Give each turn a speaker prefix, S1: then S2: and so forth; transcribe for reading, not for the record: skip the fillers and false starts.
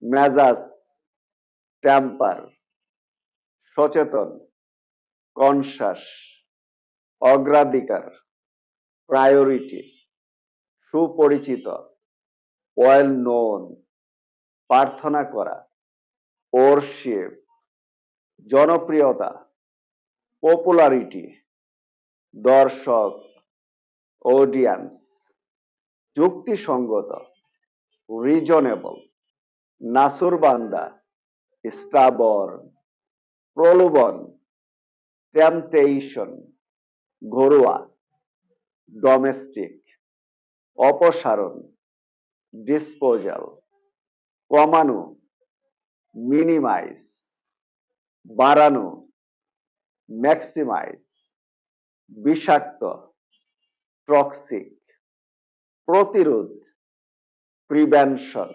S1: মেজাজ, টেম্পার, সচেতন, কনসাস, অগ্রাধিকার, প্রায়োরিটি, সুপরিচিত, ওয়েল নোন, প্রার্থনা করা, ওরশিপ, জনপ্রিয়তা, পপুলারিটি, দর্শক, অডিয়েন্স, যুক্তিসঙ্গত, রিজনেবল, নাসুরবান্দা, স্টাবর্ন, প্রলোভন, টেম্পটেশন, ঘরোয়া, ডোমেস্টিক, অপসারণ, ডিসপোজাল, কমানো, মিনিমাইজ, বাড়ানো, ম্যাক্সিমাইজ, বিষাক্ত, টক্সিক, প্রতিরোধ, প্রিভেনশন।